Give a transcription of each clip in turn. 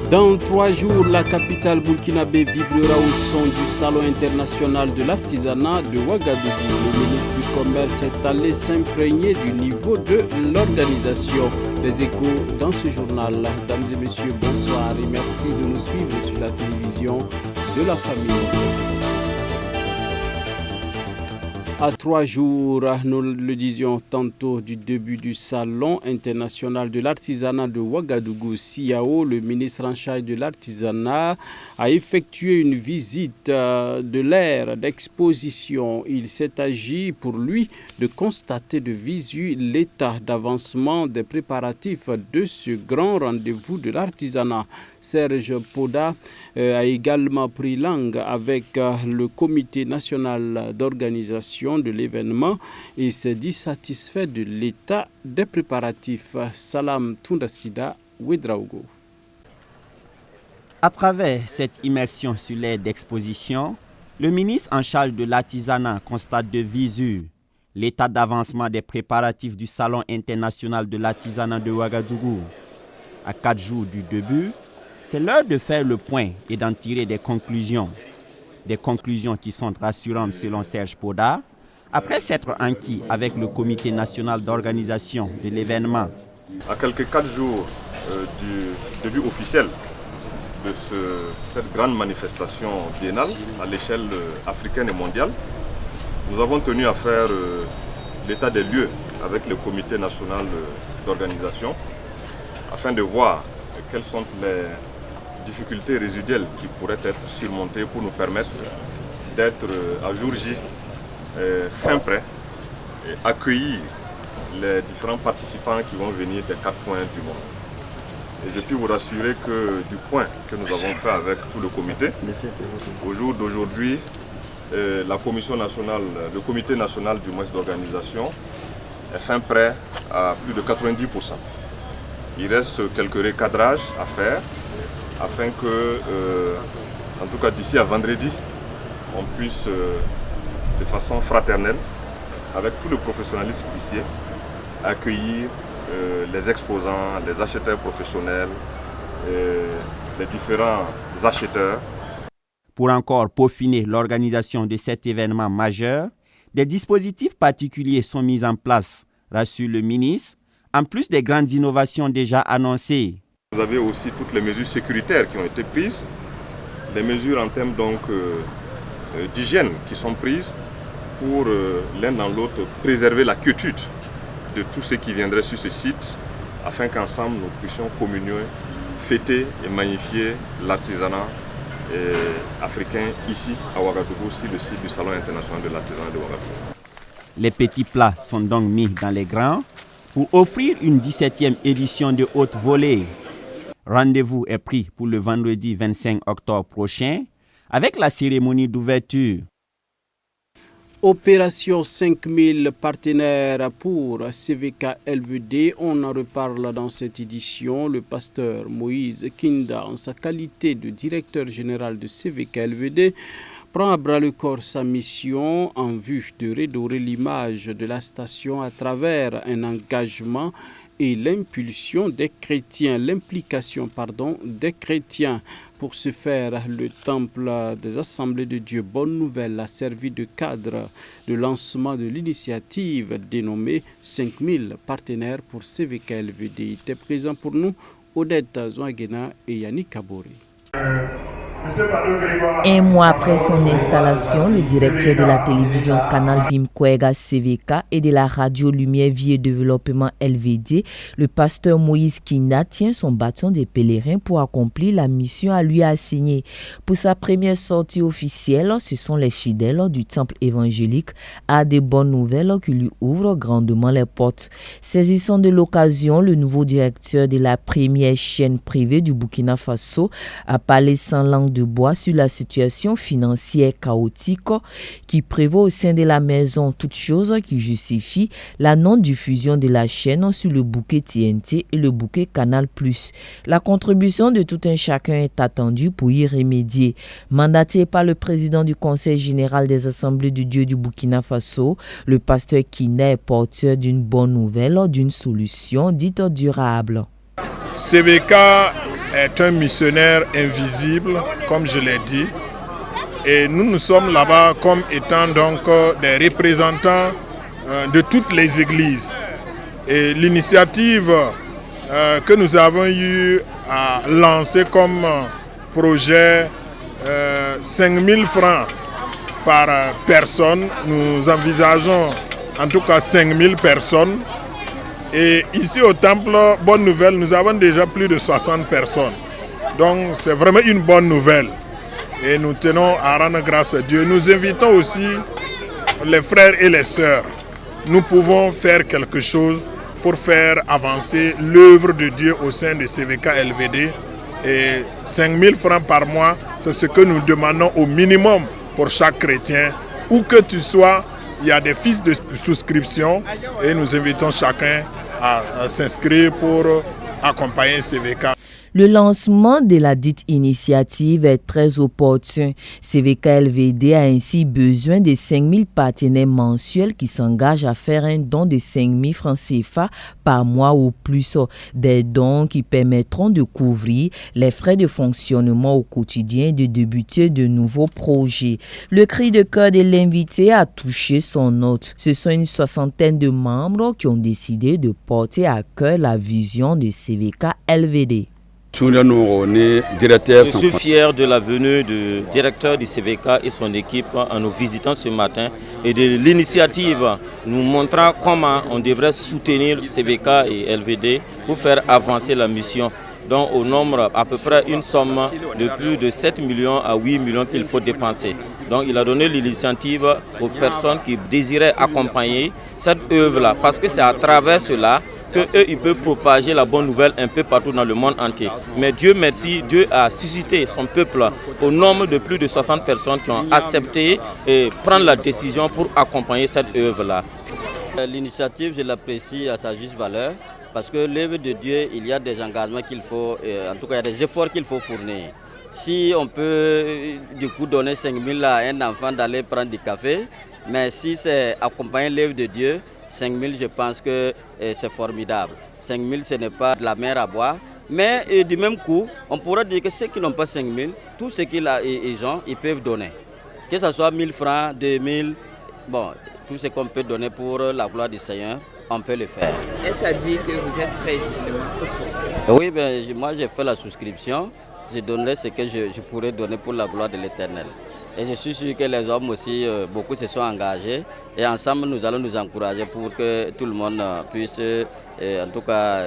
Dans 3 jours, la capitale burkinabé vibrera au son du Salon international de l'artisanat de Ouagadougou. Le ministre du Commerce s'est allé s'imprégner du niveau de l'organisation. Les échos dans ce journal. Mesdames et messieurs, bonsoir et merci de nous suivre sur la télévision de la famille. À 3 jours, nous le disions tantôt, du début du Salon international de l'artisanat de Ouagadougou, SIAO, le ministre en charge de l'artisanat a effectué une visite de l'aire d'exposition. Il s'est agi pour lui de constater de visu l'état d'avancement des préparatifs de ce grand rendez-vous de l'artisanat. Serge Poda a également pris langue avec le comité national d'organisation de l'événement et s'est dit satisfait de l'état des préparatifs. Salam Tundasida Ouedraogo. À travers cette immersion sur l'aire d'exposition, le ministre en charge de l'artisanat constate de visu l'état d'avancement des préparatifs du Salon international de l'artisanat de Ouagadougou. À 4 jours du début, c'est l'heure de faire le point et d'en tirer des conclusions. Des conclusions qui sont rassurantes selon Serge Poda, après s'être enquis avec le comité national d'organisation de l'événement. À quelques 4 jours du début officiel de cette grande manifestation biennale à l'échelle africaine et mondiale, nous avons tenu à faire l'état des lieux avec le comité national d'organisation afin de voir quelles sont les difficultés résiduelles qui pourraient être surmontées pour nous permettre d'être à jour J fin prêt et accueillir les différents participants qui vont venir des 4 coins du monde. Et je puis vous rassurer que du point que nous avons fait avec tout le comité, au jour d'aujourd'hui, la commission nationale, le comité national du moyen d'organisation est fin prêt à plus de 90%. Il reste quelques recadrages à faire afin que, en tout cas d'ici à vendredi, on puisse de façon fraternelle, avec tout le professionnalisme ici, accueillir les exposants, les acheteurs professionnels, les différents acheteurs. Pour encore peaufiner l'organisation de cet événement majeur, des dispositifs particuliers sont mis en place, rassure le ministre, en plus des grandes innovations déjà annoncées. Vous avez aussi toutes les mesures sécuritaires qui ont été prises, les mesures en termes d'hygiène qui sont prises pour l'un dans l'autre préserver la quiétude de tous ceux qui viendraient sur ce site afin qu'ensemble nous puissions communier, fêter et magnifier l'artisanat africain ici à Ouagadougou, sur le site du Salon international de l'artisanat de Ouagadougou. Les petits plats sont donc mis dans les grands pour offrir une 17e édition de haute volée. Rendez-vous est pris pour le vendredi 25 octobre prochain avec la cérémonie d'ouverture. Opération 5000 partenaires pour CVK LVD. On en reparle dans cette édition. Le pasteur Moïse Kinda, en sa qualité de directeur général de CVK LVD, prend à bras le corps sa mission en vue de redorer l'image de la station à travers un engagement et l'implication des chrétiens. Pour ce faire, le temple des Assemblées de Dieu Bonne Nouvelle a servi de cadre de lancement de l'initiative dénommée 5000 partenaires pour CVK LVD. Il était présent pour nous Odette Zouaguena et Yannick Kabori. Un mois après son installation, le directeur de la télévision Canal Bimkwega CVK et de la radio Lumière Vie et Développement LVD, le pasteur Moïse Kinda tient son bâton des pèlerins pour accomplir la mission à lui assignée. Pour sa première sortie officielle, ce sont les fidèles du temple évangélique à des bonnes nouvelles qui lui ouvrent grandement les portes. Saisissant de l'occasion, le nouveau directeur de la première chaîne privée du Burkina Faso a parlé sans langue de bois sur la situation financière chaotique qui prévaut au sein de la maison, toute chose qui justifie la non-diffusion de la chaîne sur le bouquet TNT et le bouquet Canal+. La contribution de tout un chacun est attendue pour y remédier. Mandaté par le président du Conseil général des Assemblées de Dieu du Burkina Faso, le pasteur Kinda est porteur d'une bonne nouvelle, d'une solution dite durable. CVK est un missionnaire invisible, comme je l'ai dit. Et nous sommes là-bas comme étant donc des représentants de toutes les églises. Et l'initiative que nous avons eu à lancer comme projet 5 000 francs par personne, nous envisageons en tout cas 5 000 personnes. Et ici au temple, bonne nouvelle, nous avons déjà plus de 60 personnes. Donc c'est vraiment une bonne nouvelle. Et nous tenons à rendre grâce à Dieu. Nous invitons aussi les frères et les sœurs. Nous pouvons faire quelque chose pour faire avancer l'œuvre de Dieu au sein de CVK LVD. Et 5 000 francs par mois, c'est ce que nous demandons au minimum pour chaque chrétien. Où que tu sois, il y a des fiches de souscription et nous invitons chacun à s'inscrire pour accompagner CVK. Le lancement de la dite initiative est très opportun. CVK LVD a ainsi besoin de 5 000 partenaires mensuels qui s'engagent à faire un don de 5 000 francs CFA par mois ou plus. Des dons qui permettront de couvrir les frais de fonctionnement au quotidien et de débuter de nouveaux projets. Le cri de cœur de l'invité a touché son hôte. Ce sont une soixantaine de membres qui ont décidé de porter à cœur la vision de CVK LVD. Je suis fier de la venue du directeur du CVK et son équipe en nous visitant ce matin et de l'initiative nous montrant comment on devrait soutenir CVK et LVD pour faire avancer la mission. Donc au nombre à peu près une somme de plus de 7 millions à 8 millions qu'il faut dépenser. Donc il a donné l'initiative aux personnes qui désiraient accompagner cette œuvre-là parce que c'est à travers cela qu'ils peuvent propager la bonne nouvelle un peu partout dans le monde entier. Mais Dieu merci, Dieu a suscité son peuple au nombre de plus de 60 personnes qui ont accepté et prendre la décision pour accompagner cette œuvre-là. L'initiative, je l'apprécie à sa juste valeur parce que l'œuvre de Dieu, il y a des engagements qu'il faut, en tout cas il y a des efforts qu'il faut fournir. Si on peut du coup donner 5 000 à un enfant d'aller prendre du café, mais si c'est accompagner l'œuvre de Dieu, 5 000, je pense que c'est formidable. 5 000, ce n'est pas de la mer à boire. Mais du même coup, on pourra dire que ceux qui n'ont pas 5 000, tout ce qu'ils ont, ils peuvent donner. Que ce soit 1 000 francs, 2 000, bon, tout ce qu'on peut donner pour la gloire du Seigneur, on peut le faire. Est-ce à dire que vous êtes prêt justement pour souscrire? Oui, moi j'ai fait la souscription. Je donnerai ce que je pourrais donner pour la gloire de l'Éternel. Et je suis sûr que les hommes aussi, beaucoup se sont engagés. Et ensemble, nous allons nous encourager pour que tout le monde puisse, en tout cas,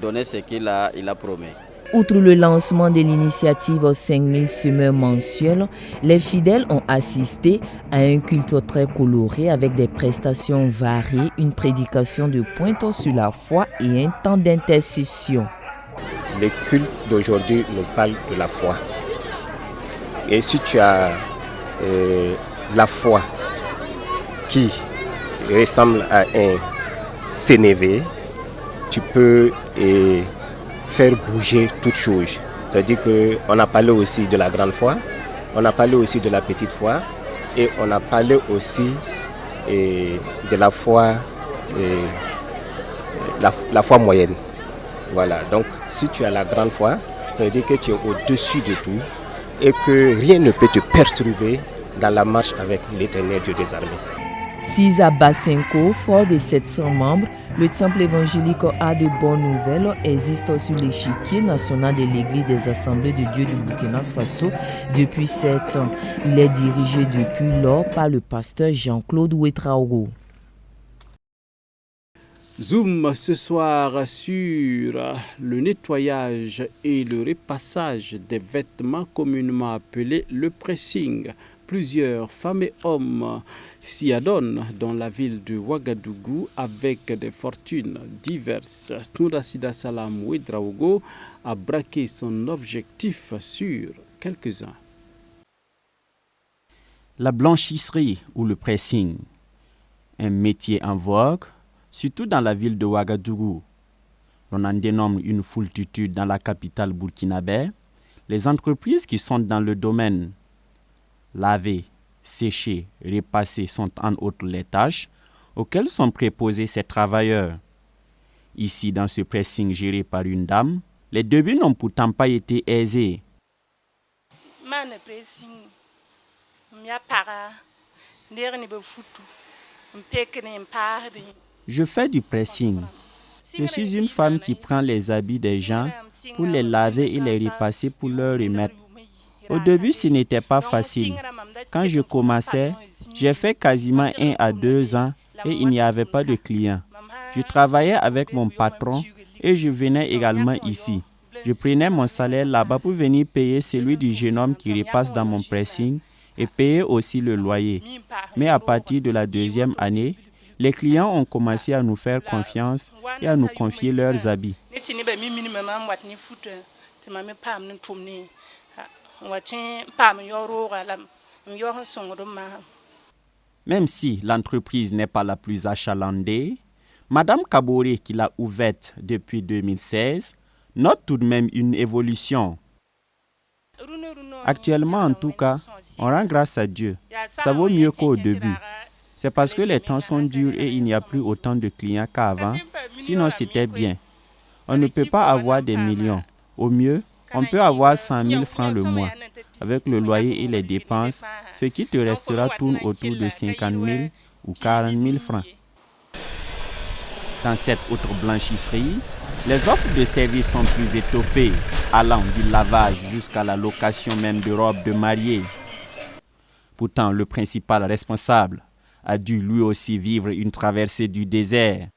donner ce qu'il a promis. Outre le lancement de l'initiative 5 000 semeurs mensuels, les fidèles ont assisté à un culte très coloré avec des prestations variées, une prédication de pointe sur la foi et un temps d'intercession. Le culte d'aujourd'hui nous parle de la foi. Et si tu as la foi qui ressemble à un sénévé, tu peux faire bouger toutes choses. C'est-à-dire qu'on a parlé aussi de la grande foi, on a parlé aussi de la petite foi et on a parlé aussi de la foi, la foi moyenne. Voilà, donc si tu as la grande foi, ça veut dire que tu es au-dessus de tout et que rien ne peut te perturber dans la marche avec l'Éternel Dieu des armées. 6 à Basenko, fort de 700 membres, le temple évangélique a de bonnes nouvelles, existe sur l'échiquier national de l'Église des Assemblées de Dieu du Burkina Faso depuis 7 ans. Il est dirigé depuis lors par le pasteur Jean-Claude Ouetraogo. Zoom ce soir sur le nettoyage et le repassage des vêtements communément appelés le pressing. Plusieurs femmes et hommes s'y adonnent dans la ville de Ouagadougou avec des fortunes diverses. Snoudasida Salam Ouedraogo a braqué son objectif sur quelques-uns. La blanchisserie ou le pressing, un métier en vogue, surtout dans la ville de Ouagadougou. On en dénombre une foultitude dans la capitale burkinabé. Les entreprises qui sont dans le domaine laver, sécher, repasser sont en outre les tâches auxquelles sont préposés ces travailleurs. Ici, dans ce pressing géré par une dame, Les débuts n'ont pourtant pas été aisés. Je fais du pressing. Je suis une femme qui prend les habits des gens pour les laver et les repasser pour leur remettre. Au début, ce n'était pas facile. Quand je commençais, j'ai fait quasiment 1 à 2 ans et il n'y avait pas de clients. Je travaillais avec mon patron et je venais également ici. Je prenais mon salaire là-bas pour venir payer celui du jeune homme qui repasse dans mon pressing et payer aussi le loyer. Mais à partir de la 2e année, les clients ont commencé à nous faire confiance et à nous confier leurs habits. Même si l'entreprise n'est pas la plus achalandée, Madame Kaboré, qui l'a ouverte depuis 2016, note tout de même une évolution. Actuellement, en tout cas, on rend grâce à Dieu. Ça vaut mieux qu'au début. C'est parce que les temps sont durs et il n'y a plus autant de clients qu'avant. Sinon, c'était bien. On ne peut pas avoir des millions. Au mieux, on peut avoir 100 000 francs le mois. Avec le loyer et les dépenses, ce qui te restera tourne autour de 50 000 ou 40 000 francs. Dans cette autre blanchisserie, les offres de services sont plus étoffées, allant du lavage jusqu'à la location même de robes de mariée. Pourtant, le principal responsable a dû lui aussi vivre une traversée du désert.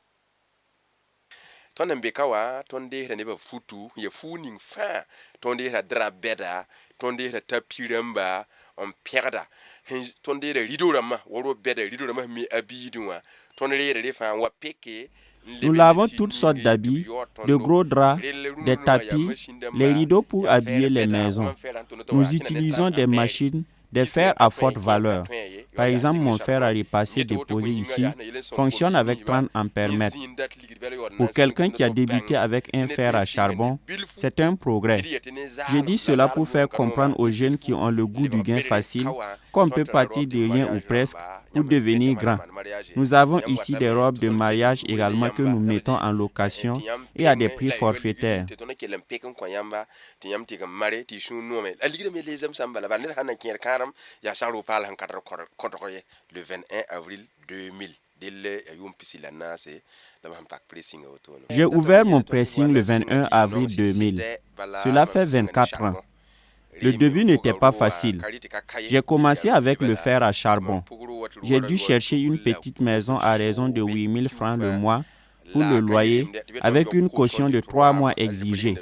Nous lavons toutes sortes d'habits, de gros draps, des tapis, les rideaux pour habiller les maisons. Nous utilisons des machines, des fers à forte valeur. Par exemple, mon fer à repasser déposé ici fonctionne avec 30 ampères-mètres. Pour quelqu'un qui a débuté avec un fer à charbon, c'est un progrès. Je dis cela pour faire comprendre aux jeunes qui ont le goût du gain facile qu'on peut partir de rien ou presque pour devenir grand. Nous avons ici des robes de mariage également que nous mettons en location et à des prix forfaitaires. Le 21 avril 2000. J'ai ouvert mon pressing le 21 avril 2000. Cela fait 24 ans. Le début n'était pas facile. J'ai commencé avec le fer à charbon. J'ai dû chercher une petite maison à raison de 8 000 francs le mois pour le loyer avec une caution de 3 mois exigée.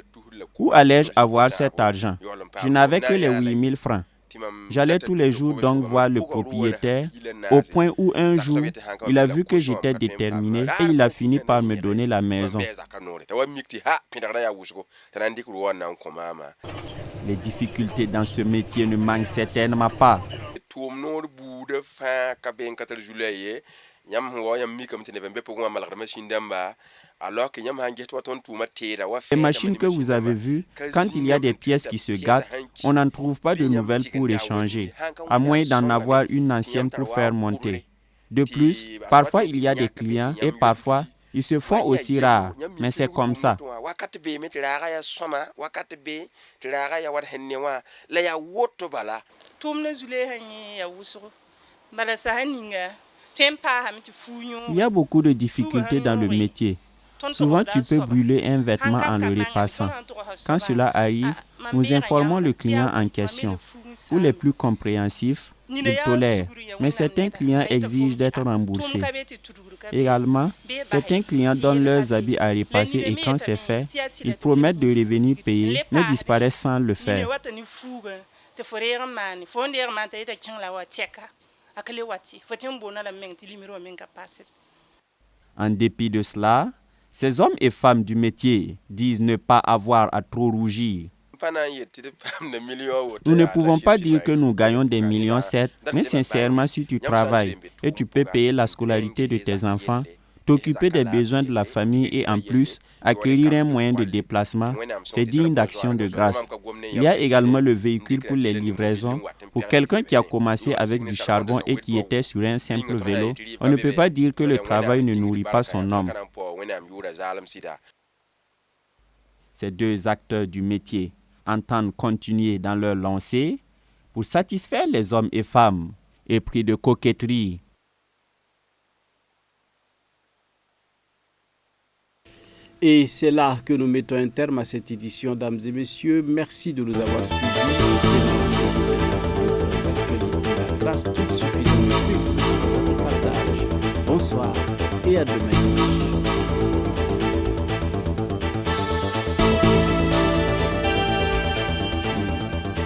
Où allais-je avoir cet argent? Je n'avais que les 8 000 francs. J'allais tous les jours donc voir le propriétaire, au point où un jour, il a vu que j'étais déterminé et il a fini par me donner la maison. Les difficultés dans ce métier ne manquent certainement pas. Les machines que vous avez vues, quand il y a des pièces qui se gâtent, on n'en trouve pas de nouvelles pour échanger, à moins d'en avoir une ancienne pour faire monter. De plus, parfois il y a des clients et parfois ils se font aussi rares, mais c'est comme ça. Il y a beaucoup de difficultés dans le métier. Souvent, tu peux brûler un vêtement en le repassant. Quand cela arrive, nous informons le client en question. Pour les plus compréhensifs, ils tolèrent, mais certains clients exigent d'être remboursés. Également, certains clients donnent leurs habits à repasser et quand c'est fait, ils promettent de revenir payer, mais disparaissent sans le faire. En dépit de cela, ces hommes et femmes du métier disent ne pas avoir à trop rougir. Nous ne pouvons pas dire que nous gagnons des millions, certes, mais sincèrement, si tu travailles et tu peux payer la scolarité de tes enfants, t'occuper des besoins de la famille et en plus, acquérir un moyen de déplacement, c'est digne d'action de grâce. Il y a également le véhicule pour les livraisons. Pour quelqu'un qui a commencé avec du charbon et qui était sur un simple vélo, on ne peut pas dire que le travail ne nourrit pas son homme. ces deux acteurs du métier entendent continuer dans leur lancée pour satisfaire les hommes et femmes épris de coquetterie. Et c'est là que nous mettons un terme à cette édition, dames et messieurs. Merci de nous avoir suivis. Grâce toute suffisante sur votre partage. Bonsoir et à demain.